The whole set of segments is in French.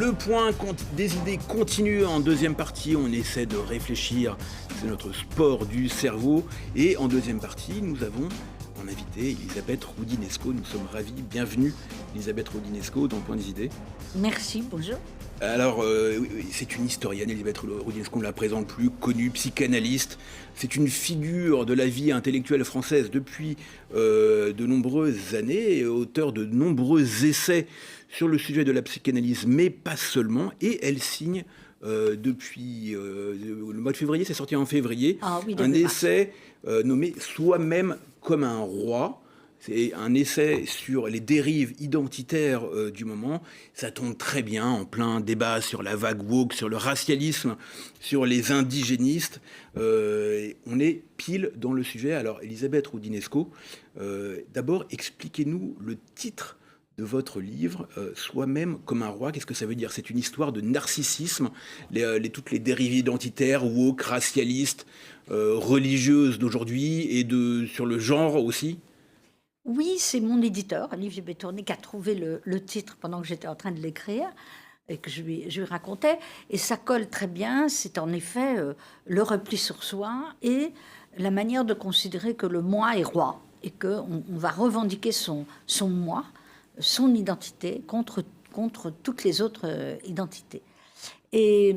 Le point des idées continue en deuxième partie. On essaie de réfléchir. C'est notre sport du cerveau. Et en deuxième partie, nous avons en invité Elisabeth Roudinesco. Nous sommes ravis. Bienvenue, Elisabeth Roudinesco, dans le point des idées. Merci, bonjour. Alors, c'est une historienne, Elisabeth Roudinesco, on la présente plus, connue, psychanalyste. C'est une figure de la vie intellectuelle française depuis de nombreuses années, et auteur de nombreux essais sur le sujet de la psychanalyse, mais pas seulement. Et elle signe depuis le mois de février, c'est sorti en février, un essai nommé « Soi-même comme un roi ». C'est un essai sur les dérives identitaires du moment. Ça tombe très bien en plein débat sur la vague woke, sur le racialisme, sur les indigénistes. On est pile dans le sujet. Alors, Elisabeth Roudinesco, d'abord, expliquez-nous le titre de votre livre, Soi-même comme un roi. Qu'est-ce que ça veut dire? C'est une histoire de narcissisme, toutes les dérives identitaires, woke, racialistes, religieuses d'aujourd'hui et sur le genre aussi. Oui, c'est mon éditeur, Olivier Bétourné, qui a trouvé le titre pendant que j'étais en train de l'écrire et que je lui racontais. Et ça colle très bien. C'est en effet le repli sur soi et la manière de considérer que le moi est roi et qu'on va revendiquer son moi, son identité contre toutes les autres identités. Et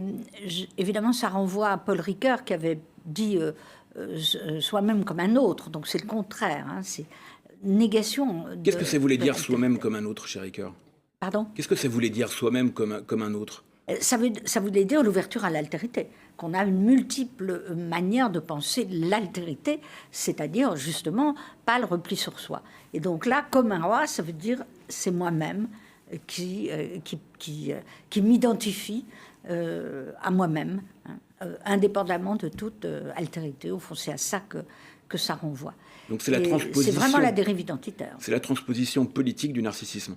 évidemment, ça renvoie à Paul Ricoeur qui avait dit soi-même comme un autre. Donc c'est le contraire. Hein, c'est négation. Qu'est-ce que ça voulait dire soi-même comme un autre, cher Ricoeur? Pardon? Qu'est-ce que ça voulait dire soi-même comme un autre? Ça voulait dire l'ouverture à l'altérité, qu'on a une multiple manière de penser l'altérité, c'est-à-dire justement pas le repli sur soi. Et donc là, comme un roi, ça veut dire c'est moi-même qui m'identifie à moi-même, hein, indépendamment de toute altérité. Au fond, c'est à ça que ça renvoie. Donc c'est la transposition. C'est vraiment la dérive identitaire. C'est la transposition politique du narcissisme.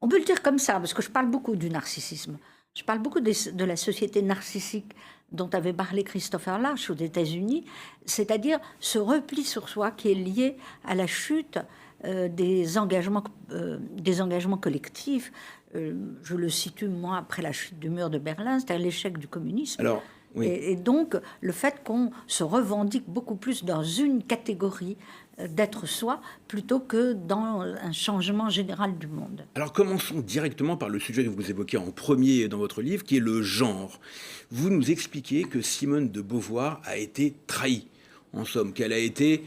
On peut le dire comme ça, parce que je parle beaucoup du narcissisme. Je parle beaucoup de la société narcissique dont avait parlé Christopher Lasch aux États-Unis, c'est-à-dire ce repli sur soi qui est lié à la chute des engagements collectifs. Je le situe, moi, après la chute du mur de Berlin, c'est-à-dire l'échec du communisme. Alors, oui. Et donc, le fait qu'on se revendique beaucoup plus dans une catégorie d'être soi, plutôt que dans un changement général du monde. Alors, commençons directement par le sujet que vous évoquez en premier dans votre livre, qui est le genre. Vous nous expliquez que Simone de Beauvoir a été trahie, en somme, qu'elle a été...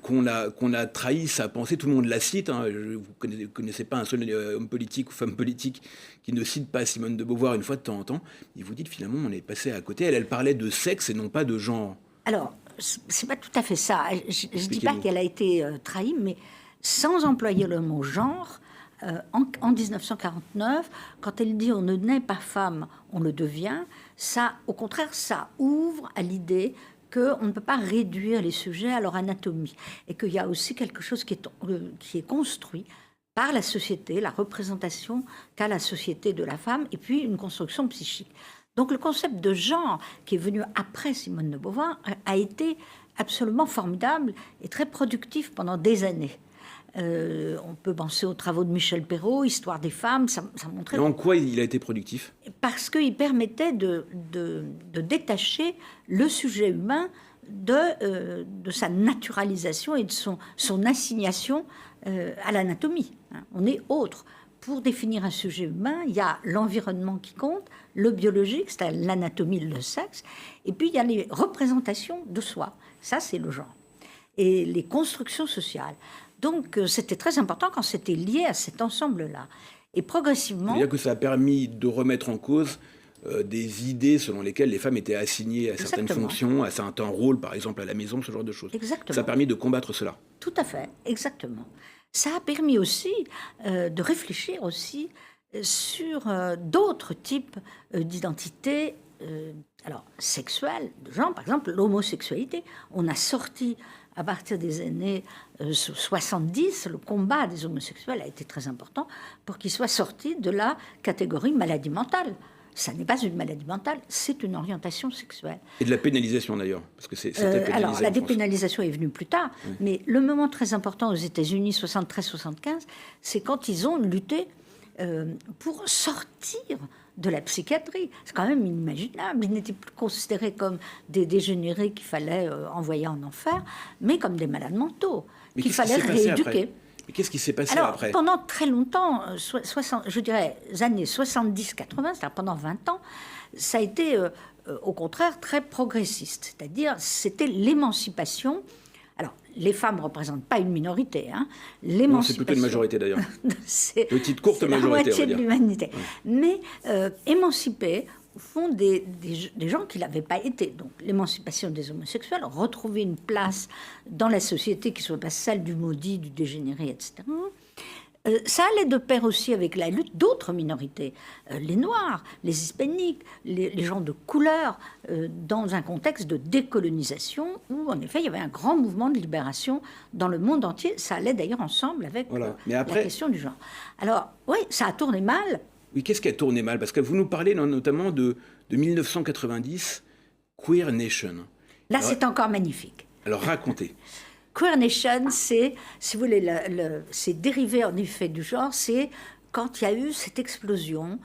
qu'on a trahi sa pensée, tout le monde la cite, hein. Vous ne connaissez pas un seul homme politique ou femme politique qui ne cite pas Simone de Beauvoir une fois de temps en temps, et vous dites finalement on est passé à côté, elle parlait de sexe et non pas de genre. Alors, c'est pas tout à fait ça, je ne dis pas qu'elle a été trahie, mais sans employer le mot genre, en 1949, quand elle dit on ne naît pas femme, on le devient, ça, au contraire, ça ouvre à l'idée qu'on ne peut pas réduire les sujets à leur anatomie et qu'il y a aussi quelque chose qui est construit par la société, la représentation qu'a la société de la femme et puis une construction psychique. Donc le concept de genre qui est venu après Simone de Beauvoir a été absolument formidable et très productif pendant des années. On peut penser aux travaux de Michel Perrault, Histoire des femmes, ça montrait... Et en quoi il a été productif? Parce qu'il permettait de détacher le sujet humain de sa naturalisation et de son assignation à l'anatomie. On est autre. Pour définir un sujet humain, il y a l'environnement qui compte, le biologique, c'est-à-dire l'anatomie, le sexe, et puis il y a les représentations de soi. Ça, c'est le genre. Et les constructions sociales. Donc, c'était très important quand c'était lié à cet ensemble-là. Et progressivement... C'est-à-dire que ça a permis de remettre en cause des idées selon lesquelles les femmes étaient assignées à certaines fonctions, à certains rôles, par exemple à la maison, ce genre de choses. Exactement. Ça a permis de combattre cela. Tout à fait, exactement. Ça a permis aussi de réfléchir aussi sur d'autres types d'identités, alors sexuelles, de genre, par exemple l'homosexualité. On a sorti à partir des années 70, le combat des homosexuels a été très important pour qu'ils soient sortis de la catégorie maladie mentale. Ça n'est pas une maladie mentale, c'est une orientation sexuelle. Et de la pénalisation d'ailleurs, parce que c'était pénalisé. Alors la dépénalisation est venue plus tard, mais le moment très important aux États-Unis, 73-75, c'est quand ils ont lutté pour sortir de la psychiatrie. C'est quand même inimaginable. Ils n'étaient plus considérés comme des dégénérés qu'il fallait envoyer en enfer, mais comme des malades mentaux qu'il fallait rééduquer. Mais qu'est-ce qui s'est passé Alors, après? Pendant très longtemps, je dirais années 70-80, c'est-à-dire pendant 20 ans, ça a été au contraire très progressiste. C'est-à-dire, c'était l'émancipation. Alors, les femmes ne représentent pas une minorité. Hein. Non, c'est plutôt une majorité d'ailleurs. Petite courte majorité, la moitié on va dire. de l'humanité. Ouais. Mais émanciper, au fond, des gens qui ne l'avaient pas été. Donc, l'émancipation des homosexuels, retrouver une place dans la société qui ne soit pas celle du maudit, du dégénéré, etc. Ça allait de pair aussi avec la lutte d'autres minorités, les Noirs, les Hispaniques, les gens de couleur, dans un contexte de décolonisation où, en effet, il y avait un grand mouvement de libération dans le monde entier. Ça allait d'ailleurs ensemble avec Mais après, la question du genre. Alors, oui, ça a tourné mal. Oui, qu'est-ce qui a tourné mal? Parce que vous nous parlez notamment de 1990, Queer Nation. Là, c'est encore magnifique. Alors, racontez. Queer Nation, c'est, si vous voulez, c'est dérivé en effet du genre, c'est quand il y a eu cette explosion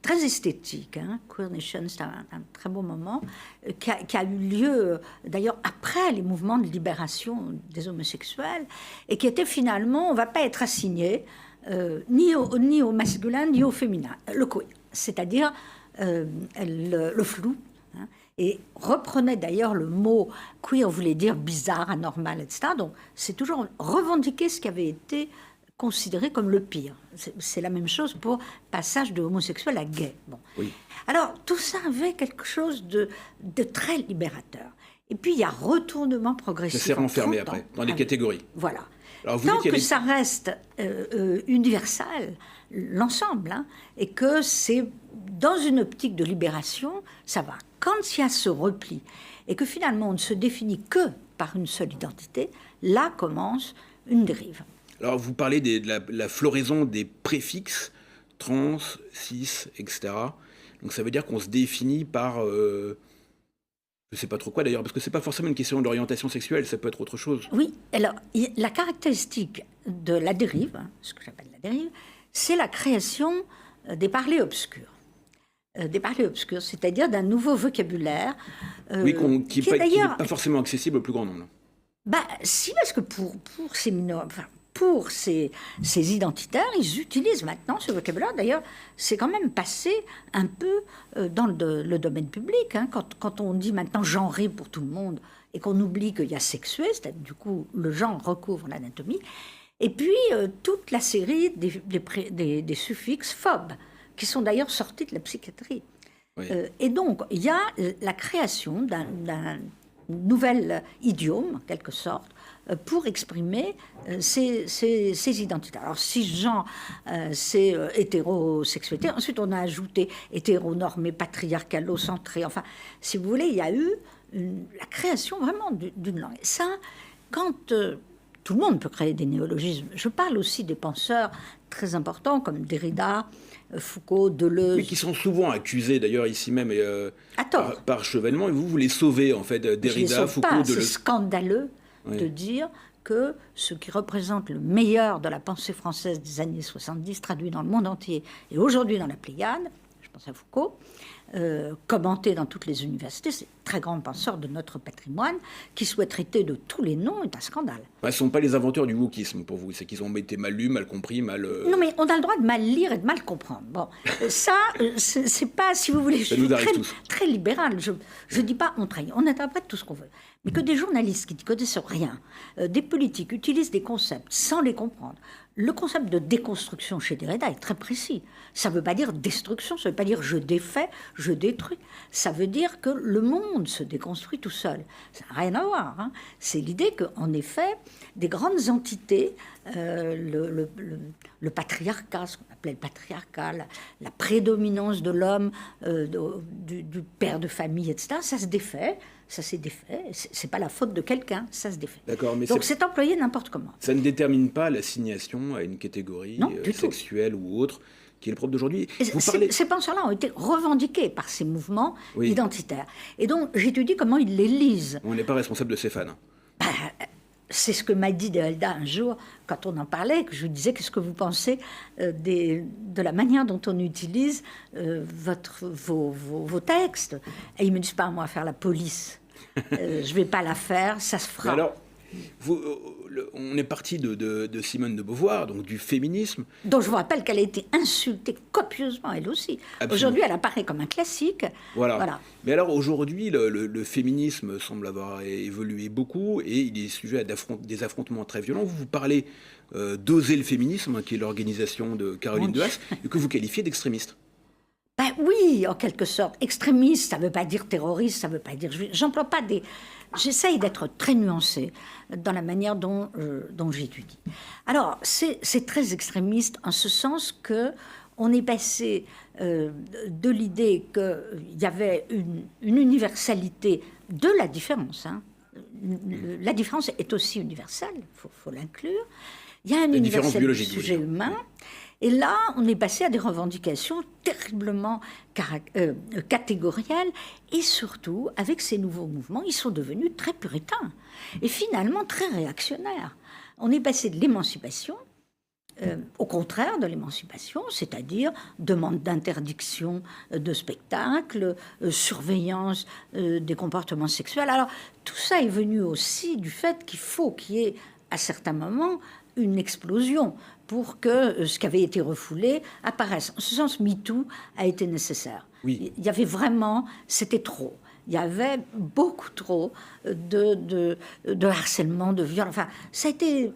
très esthétique. Hein. Queer Nation, c'est un très beau moment, qui a eu lieu d'ailleurs après les mouvements de libération des homosexuels, et qui était finalement, on ne va pas être assigné ni au masculin ni au féminin, le queer, c'est-à-dire le flou. Hein. Et reprenait d'ailleurs le mot queer, voulait dire bizarre, anormal, etc. Donc c'est toujours revendiquer ce qui avait été considéré comme le pire. C'est la même chose pour passage de homosexuel à gay. Bon. Oui. Alors tout ça avait quelque chose de très libérateur. Et puis il y a retournement progressif. Ça s'est renfermé après, dans des catégories. Voilà. Alors, tant que ça reste universel, l'ensemble, hein, et que c'est dans une optique de libération, ça va. Quand il y a ce repli, et que finalement on ne se définit que par une seule identité, là commence une dérive. Alors vous parlez de la floraison des préfixes, trans, cis, etc. Donc ça veut dire qu'on se définit par... je ne sais pas trop quoi d'ailleurs, parce que ce n'est pas forcément une question d'orientation sexuelle, ça peut être autre chose. Oui, alors la caractéristique de la dérive, hein, ce que j'appelle la dérive, c'est la création des parlers obscurs. Des parlers obscurs, c'est-à-dire d'un nouveau vocabulaire. Oui, qui n'est pas forcément accessible au plus grand nombre. Bah, si, parce que pour ces identitaires, ils utilisent maintenant ce vocabulaire. D'ailleurs, c'est quand même passé un peu dans le domaine public. Hein, quand on dit maintenant genré pour tout le monde et qu'on oublie qu'il y a sexué, c'est-à-dire du coup le genre recouvre l'anatomie. Et puis toute la série des suffixes phobes, qui sont d'ailleurs sortis de la psychiatrie. Oui. Et donc, il y a la création d'un nouvel idiome, en quelque sorte, pour exprimer ces identités. Alors, cisgenre, c'est hétérosexualité. Ensuite, on a ajouté hétéronormé, patriarcalo-centré. Enfin, si vous voulez, il y a eu la création vraiment d'une langue. Et ça, quand tout le monde peut créer des néologismes, je parle aussi des penseurs très importants comme Derrida, Foucault, Deleuze... Mais qui sont souvent accusés, d'ailleurs, ici même, par Chevènement, et vous les sauvez, en fait, Derrida, Foucault, Deleuze. C'est scandaleux de dire que ce qui représente le meilleur de la pensée française des années 70, traduit dans le monde entier, et aujourd'hui dans la Pléiade, je pense à Foucault, commenté dans toutes les universités, c'est très grand penseur de notre patrimoine, qui souhaite traiter de tous les noms, est un scandale. Ce ne sont pas les inventeurs du wokisme pour vous, c'est qu'ils ont été mal lus, mal compris, mal... Non, mais on a le droit de mal lire et de mal comprendre. Bon, ça, c'est pas, si vous voulez, je suis très libéral. Je ne dis pas on trahit, on interprète tout ce qu'on veut. Mais que des journalistes qui ne connaissent rien, des politiques utilisent des concepts sans les comprendre. Le concept de déconstruction chez Derrida est très précis. Ça ne veut pas dire destruction, ça ne veut pas dire je défais, je détruis. Ça veut dire que le monde se déconstruit tout seul. Ça n'a rien à voir. Hein. C'est l'idée qu'en effet, des grandes entités, le patriarcat, ce qu'on appelait le patriarcat, la prédominance de l'homme, du père de famille, etc., ça se défait. Ça s'est défait, c'est pas la faute de quelqu'un, ça se défait. D'accord, mais donc c'est employé n'importe comment. Ça ne détermine pas l'assignation à une catégorie sexuelle ou autre, qui est le propre d'aujourd'hui. Ces penseurs-là ont été revendiqués par ces mouvements identitaires. Et donc j'étudie comment ils les lisent. On n'est pas responsable de ces fans. c'est ce que m'a dit Delda un jour, quand on en parlait, que je lui disais, qu'est-ce que vous pensez de la manière dont on utilise vos textes? Et il me dit, c'est pas à moi à faire la police. Je vais pas la faire, ça se fera. Mais alors, on est parti de Simone de Beauvoir, donc du féminisme. Dont je vous rappelle qu'elle a été insultée copieusement, elle aussi. Absolument. Aujourd'hui, elle apparaît comme un classique. Voilà. Mais alors, aujourd'hui, le féminisme semble avoir évolué beaucoup et il est sujet à des affrontements très violents. Vous parlez d'Oser le féminisme, qui est l'organisation de Caroline Dehaas, et que vous qualifiez d'extrémiste. Ben oui, en quelque sorte. Extrémiste, ça ne veut pas dire terroriste, ça ne veut pas dire... J'emploie pas des... J'essaye d'être très nuancée dans la manière dont j'étudie. Alors, c'est très extrémiste en ce sens que on est passé de l'idée qu'il y avait une universalité de la différence. Hein. La différence est aussi universelle, il faut l'inclure. Il y a une universalité du sujet humain. Et là, on est passé à des revendications terriblement catégorielles et surtout, avec ces nouveaux mouvements, ils sont devenus très puritains et finalement très réactionnaires. On est passé de l'émancipation au contraire de l'émancipation, c'est-à-dire demande d'interdiction de spectacles, surveillance des comportements sexuels. Alors, tout ça est venu aussi du fait qu'il faut qu'il y ait, à certains moments, une explosion pour que ce qui avait été refoulé apparaisse. En ce sens, MeToo a été nécessaire. Oui. Il y avait vraiment... C'était trop. Il y avait beaucoup trop de harcèlement, de viol. Enfin, ça a été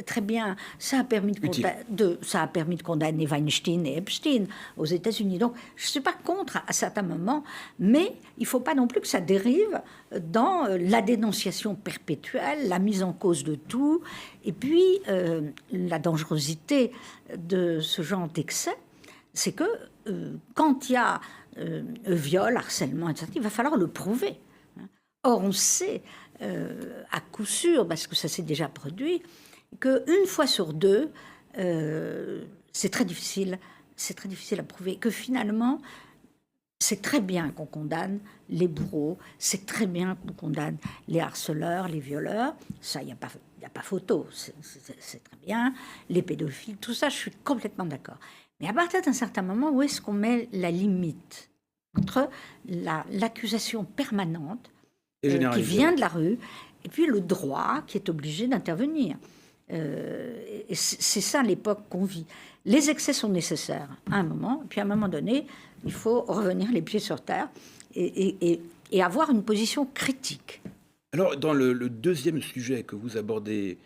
très bien. Ça a permis de condamner Weinstein et Epstein aux États-Unis. Donc, je ne suis pas contre à certains moments, mais il ne faut pas non plus que ça dérive dans la dénonciation perpétuelle, la mise en cause de tout, et puis la dangerosité de ce genre d'excès, c'est que quand il y a viol, harcèlement, etc., il va falloir le prouver. Or, on sait à coup sûr, parce que ça s'est déjà produit, qu'une fois sur deux, c'est très difficile à prouver, que finalement, c'est très bien qu'on condamne les bourreaux, c'est très bien qu'on condamne les harceleurs, les violeurs, ça, il n'y a pas photo, c'est très bien, les pédophiles, tout ça, je suis complètement d'accord. Mais à partir d'un certain moment, où est-ce qu'on met la limite entre l'accusation permanente qui vient de la rue, et puis le droit qui est obligé d'intervenir. Et c'est ça l'époque qu'on vit. Les excès sont nécessaires à un moment, puis à un moment donné, il faut revenir les pieds sur terre et avoir une position critique. Alors, dans le deuxième sujet que vous abordez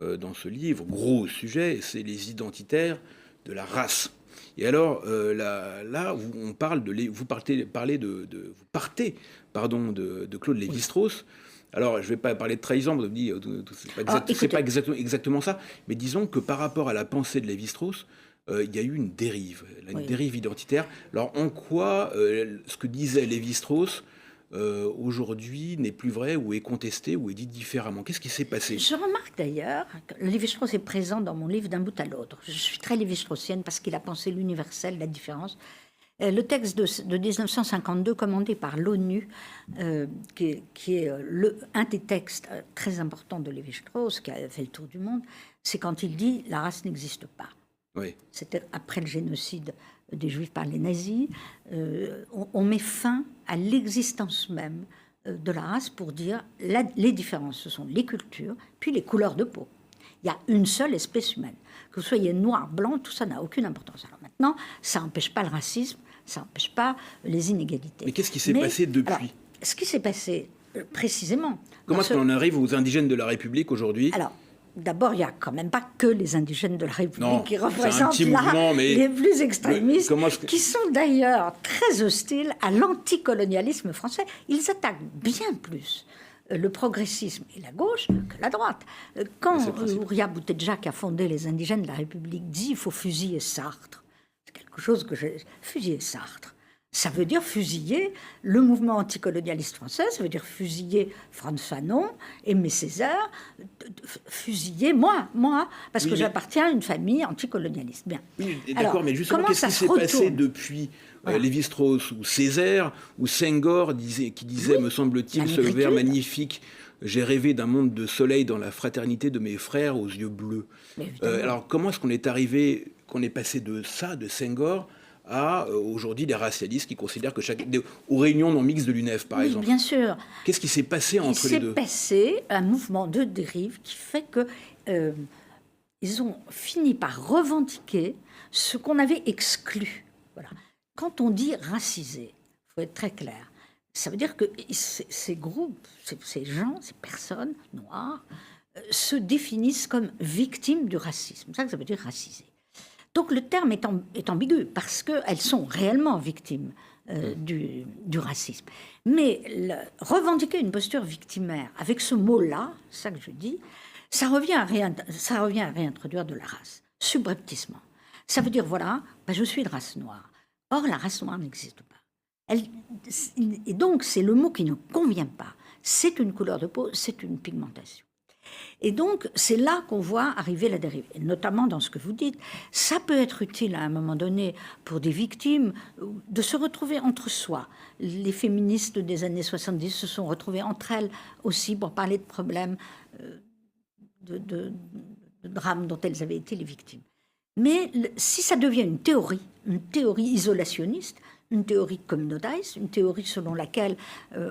dans ce livre, gros sujet, c'est les identitaires de la race. Et alors, là, on parle vous partez de Claude Lévi-Strauss. Alors, je ne vais pas parler de trahison, vous me dites, c'est pas exactement ça, mais disons que par rapport à la pensée de Lévi-Strauss, il y a eu une dérive identitaire. Alors, en quoi ce que disait Lévi-Strauss aujourd'hui n'est plus vrai ou est contesté ou est dit différemment? Qu'est-ce qui s'est passé? Je remarque d'ailleurs que Lévi-Strauss est présent dans mon livre d'un bout à l'autre. Je suis très lévi-straussienne parce qu'il a pensé l'universel, la différence. Le texte de 1952, commandé par l'ONU, qui est un des textes très importants de Lévi-Strauss, qui a fait le tour du monde, c'est quand il dit « la race n'existe pas ». Oui. C'était après le génocide des Juifs par les nazis. On met fin à l'existence même de la race pour dire les différences, ce sont les cultures, puis les couleurs de peau. Il y a une seule espèce humaine. Que vous soyez noir, blanc, tout ça n'a aucune importance. Alors maintenant, ça n'empêche pas le racisme, ça n'empêche pas les inégalités. Mais qu'est-ce qui s'est passé depuis? Alors, ce qui s'est passé, précisément... Comment est-ce qu'on arrive aux indigènes de la République aujourd'hui? Alors, d'abord, il n'y a quand même pas que les indigènes de la République qui représentent les plus extrémistes, qui sont d'ailleurs très hostiles à l'anticolonialisme français. Ils attaquent bien plus le progressisme et la gauche que la droite. Quand Ouria Boutedjah, qui a fondé les indigènes de la République, dit il faut fusiller Sartre, c'est quelque chose que j'ai... Fusiller Sartre, ça veut dire fusiller le mouvement anticolonialiste français, ça veut dire fusiller Frantz Fanon, Aimé Césaire, fusiller moi, parce que j'appartiens à une famille anticolonialiste. Bien. Oui, d'accord, mais justement, qu'est-ce qui s'est passé depuis Lévi-Strauss ou Césaire ou Senghor qui disait, me semble-t-il, ce vers magnifique j'ai rêvé d'un monde de soleil dans la fraternité de mes frères aux yeux bleus. Alors comment est-ce qu'on est arrivé, qu'on est passé de ça, de Senghor, à aujourd'hui des racialistes qui considèrent que aux réunions non mixtes de l'UNEF, par exemple. Bien sûr. Qu'est-ce qui s'est passé entre les deux ? Il s'est passé un mouvement de dérive qui fait que ils ont fini par revendiquer ce qu'on avait exclu. Voilà. Quand on dit racisé, il faut être très clair. Ça veut dire que ces groupes, ces gens, ces personnes noires, se définissent comme victimes du racisme. C'est ça que ça veut dire racisé. Donc le terme est ambigu parce qu'elles sont réellement victimes du racisme. Mais revendiquer une posture victimaire avec ce mot-là, c'est ça que je dis, ça revient à réintroduire de la race, subrepticement. Ça veut dire, voilà, je suis de race noire. Or, la race noire n'existe pas. Et donc, c'est le mot qui ne convient pas. C'est une couleur de peau, c'est une pigmentation. Et donc, c'est là qu'on voit arriver la dérive, et notamment dans ce que vous dites. Ça peut être utile à un moment donné pour des victimes de se retrouver entre soi. Les féministes des années 70 se sont retrouvées entre elles aussi pour parler de problèmes, de drames dont elles avaient été les victimes. Mais si ça devient une théorie isolationniste, une théorie communautariste, une théorie selon laquelle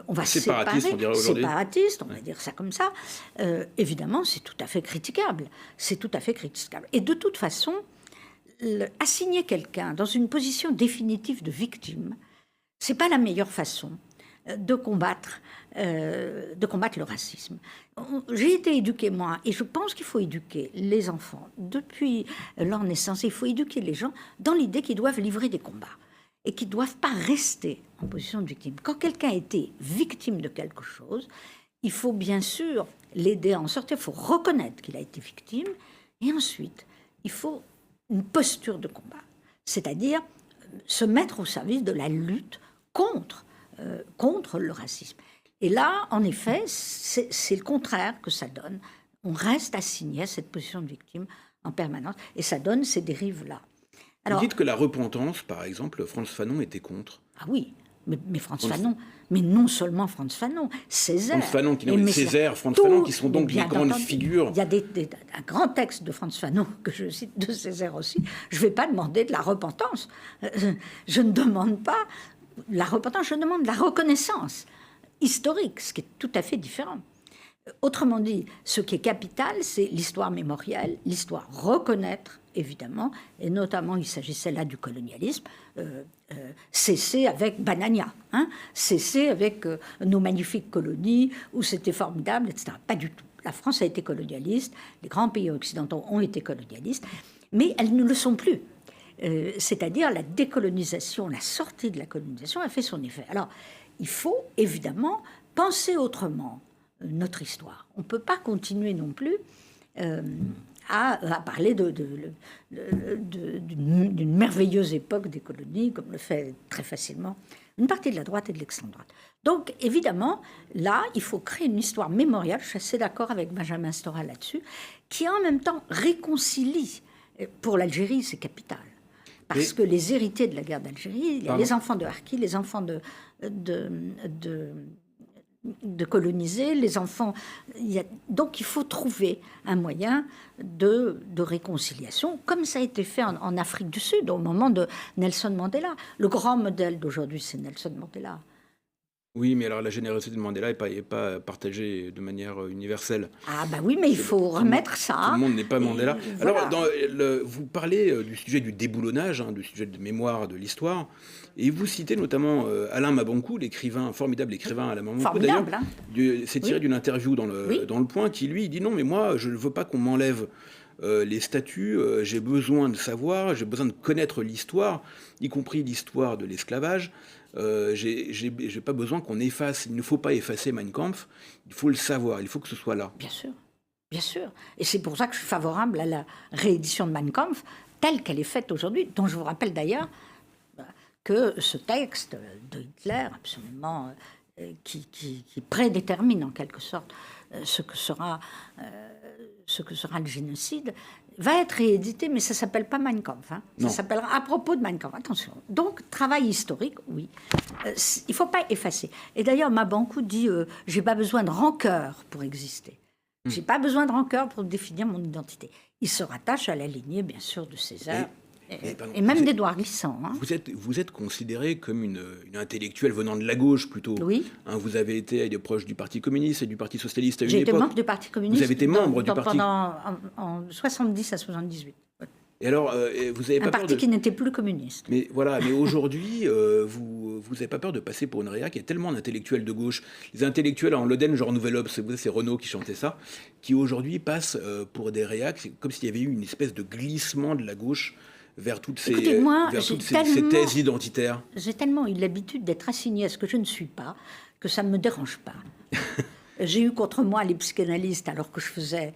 on va séparer, séparatiste, on va dire ça comme ça, évidemment, c'est tout à fait critiquable. C'est tout à fait critiquable. Et de toute façon, assigner quelqu'un dans une position définitive de victime, c'est pas la meilleure façon de combattre le racisme. J'ai été éduquée, moi, et je pense qu'il faut éduquer les enfants depuis leur naissance. Il faut éduquer les gens dans l'idée qu'ils doivent livrer des combats et qu'ils ne doivent pas rester en position de victime. Quand quelqu'un a été victime de quelque chose, il faut bien sûr l'aider à en sortir, il faut reconnaître qu'il a été victime, et ensuite, il faut une posture de combat, c'est-à-dire se mettre au service de la lutte contre le racisme. Et là, en effet, c'est le contraire que ça donne. On reste assigné à cette position de victime en permanence, et ça donne ces dérives-là. Alors, vous dites que la repentance, par exemple, Frantz Fanon était contre. Ah oui, mais Frantz Fanon, mais non seulement Frantz Fanon, Césaire. Frantz Fanon, Frantz Fanon, qui sont donc des grandes figures. Il y a un grand texte de Frantz Fanon, que je cite, de Césaire aussi. Je ne vais pas demander de la repentance. Je ne demande pas la repentance, je demande la reconnaissance historique, ce qui est tout à fait différent. Autrement dit, ce qui est capital, c'est l'histoire mémorielle, l'histoire reconnaître, évidemment, et notamment il s'agissait là du colonialisme, cesser avec Banania, cesser avec nos magnifiques colonies, où c'était formidable, etc. Pas du tout. La France a été colonialiste, les grands pays occidentaux ont été colonialistes, mais elles ne le sont plus. C'est-à-dire la décolonisation, la sortie de la colonisation a fait son effet. Alors, il faut évidemment penser autrement notre histoire. On ne peut pas continuer non plus à parler d'une merveilleuse époque des colonies, comme le fait très facilement une partie de la droite et de l'extrême droite. Donc, évidemment, là, il faut créer une histoire mémoriale, je suis assez d'accord avec Benjamin Stora là-dessus, qui en même temps réconcilie. Pour l'Algérie, c'est capital. Parce que les héritiers de la guerre d'Algérie, il y a les enfants de Harki, les enfants de colonisés, les enfants... Donc il faut trouver un moyen de réconciliation, comme ça a été fait en Afrique du Sud, au moment de Nelson Mandela. Le grand modèle d'aujourd'hui, c'est Nelson Mandela. Oui, mais alors la générosité de Mandela n'est pas partagée de manière universelle. Ah bah oui, mais il faut remettre ça. Tout le monde n'est pas Mandela. Voilà. Alors, vous parlez du sujet du déboulonnage, du sujet de mémoire de l'histoire, et vous citez notamment Alain Mabankou, l'écrivain, formidable écrivain Alain Mabankou. D'ailleurs, c'est tiré d'une interview dans le Point, qui lui dit non, mais moi, je ne veux pas qu'on m'enlève les statuts, j'ai besoin de savoir, j'ai besoin de connaître l'histoire, y compris l'histoire de l'esclavage. J'ai pas besoin qu'on efface. Il ne faut pas effacer Mein Kampf. Il faut le savoir. Il faut que ce soit là. Bien sûr, bien sûr. Et c'est pour ça que je suis favorable à la réédition de Mein Kampf telle qu'elle est faite aujourd'hui, dont je vous rappelle d'ailleurs que ce texte de Hitler, absolument, qui prédétermine en quelque sorte ce que sera le génocide, va être réédité, mais ça ne s'appelle pas Mein Kampf. Ça s'appellera À propos de Mein Kampf. Attention. Donc, travail historique, oui. Il ne faut pas effacer. Et d'ailleurs, Mabankou dit « j'ai pas besoin de rancœur pour exister. J'ai pas besoin de rancœur pour définir mon identité. » Il se rattache à la lignée, bien sûr, de César. Et même d'Édouard Glissant. Vous êtes considéré comme une intellectuelle venant de la gauche, plutôt. Oui. Vous avez été proche du Parti communiste et du Parti socialiste à une époque. J'ai été membre du Parti communiste. Vous avez été membre du Parti... En 70 à 78. Et alors, vous n'avez pas peur parti qui n'était plus communiste. Mais voilà, mais aujourd'hui, vous n'avez pas peur de passer pour une réac. Il y a tellement d'intellectuels de gauche. Les intellectuels en Loden, genre Nouvel Obs, c'est Renaud qui chantait ça, qui aujourd'hui passent pour des réacs. C'est comme s'il y avait eu une espèce de glissement de la gauche vers toutes ces thèses identitaires. J'ai tellement eu l'habitude d'être assignée à ce que je ne suis pas, que ça ne me dérange pas. J'ai eu contre moi les psychanalystes alors que je faisais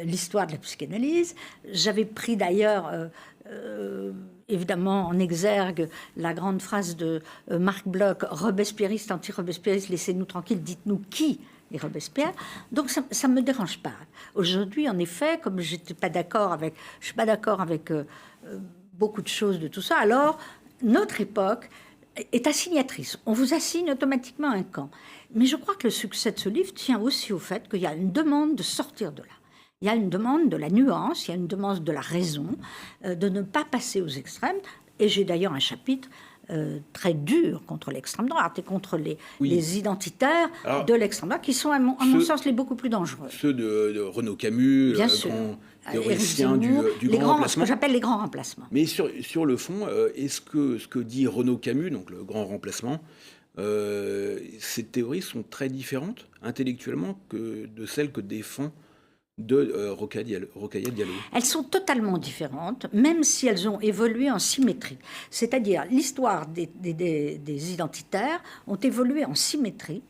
l'histoire de la psychanalyse. J'avais pris d'ailleurs, évidemment, en exergue la grande phrase de Marc Bloch, robespierriste, anti-robespierriste, laissez-nous tranquilles, dites-nous qui est Robespierre. Donc ça ne me dérange pas. Aujourd'hui, en effet, comme je ne suis pas d'accord avec beaucoup de choses de tout ça, alors notre époque est assignatrice. On vous assigne automatiquement un camp. Mais je crois que le succès de ce livre tient aussi au fait qu'il y a une demande de sortir de là. Il y a une demande de la nuance, il y a une demande de la raison, de ne pas passer aux extrêmes. Et j'ai d'ailleurs un chapitre très dur contre l'extrême droite et contre les identitaires de l'extrême droite, qui sont, à mon sens, les beaucoup plus dangereux. Ceux de Renaud Camus, bien sûr, théoricien du grand remplacement. Ce que j'appelle les grands remplacements. Mais sur le fond, est-ce que ce que dit Renaud Camus, donc le grand remplacement, ces théories sont très différentes intellectuellement que de celles que défend Rokhaya Diallo? Elles sont totalement différentes, même si elles ont évolué en symétrie. C'est-à-dire, l'histoire des identitaires ont évolué en symétrie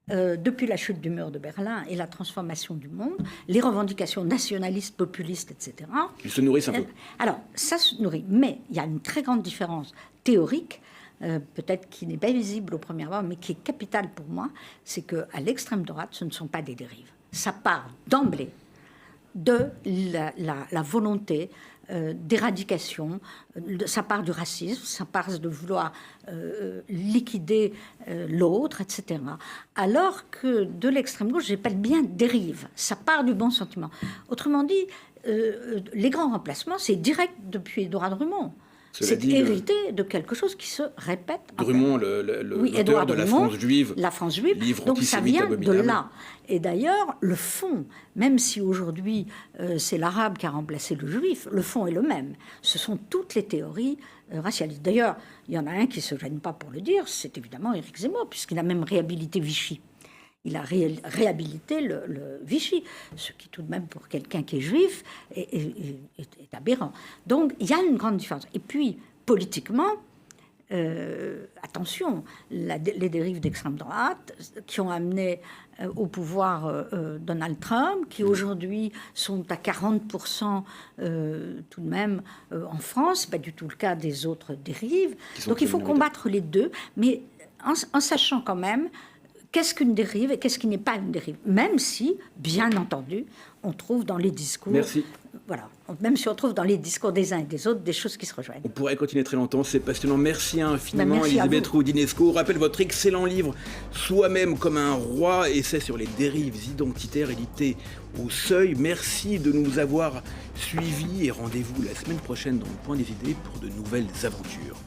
depuis la chute du mur de Berlin et la transformation du monde, les revendications nationalistes, populistes, etc. Ils se nourrissent un peu. Alors, ça se nourrit, mais il y a une très grande différence théorique, peut-être qui n'est pas visible au premier abord, mais qui est capitale pour moi, c'est qu'à l'extrême droite, ce ne sont pas des dérives. Ça part d'emblée de la volonté d'éradication, ça part du racisme, ça part de vouloir liquider l'autre, etc. Alors que de l'extrême gauche, j'appelle bien dérive, ça part du bon sentiment. Autrement dit, les grands remplacements, c'est direct depuis Édouard Drummond. C'est hérité de quelque chose qui se répète. Drummond, l'auteur de La France juive. La France juive, donc ça vient de là. Et d'ailleurs, le fond, même si aujourd'hui c'est l'arabe qui a remplacé le juif, le fond est le même. Ce sont toutes les théories racialistes. D'ailleurs, il y en a un qui ne se gêne pas pour le dire, c'est évidemment Éric Zemmour, puisqu'il a même réhabilité Vichy. Il a réhabilité le Vichy, ce qui tout de même pour quelqu'un qui est juif est aberrant. Donc il y a une grande différence. Et puis politiquement, attention, les dérives d'extrême droite qui ont amené au pouvoir Donald Trump, qui aujourd'hui sont à 40% tout de même en France, pas du tout le cas des autres dérives. Donc il faut combattre les deux, mais en sachant quand même qu'est-ce qu'une dérive et qu'est-ce qui n'est pas une dérive. Même si, bien entendu, on trouve dans les discours... Merci. Voilà. Même si on trouve dans les discours des uns et des autres des choses qui se rejoignent. On pourrait continuer très longtemps, c'est passionnant. Merci infiniment, Elisabeth Roudinesco. Rappelle votre excellent livre « Soi-même comme un roi », essai sur les dérives identitaires, édité au Seuil. Merci de nous avoir suivis et rendez-vous la semaine prochaine dans le Point des idées pour de nouvelles aventures.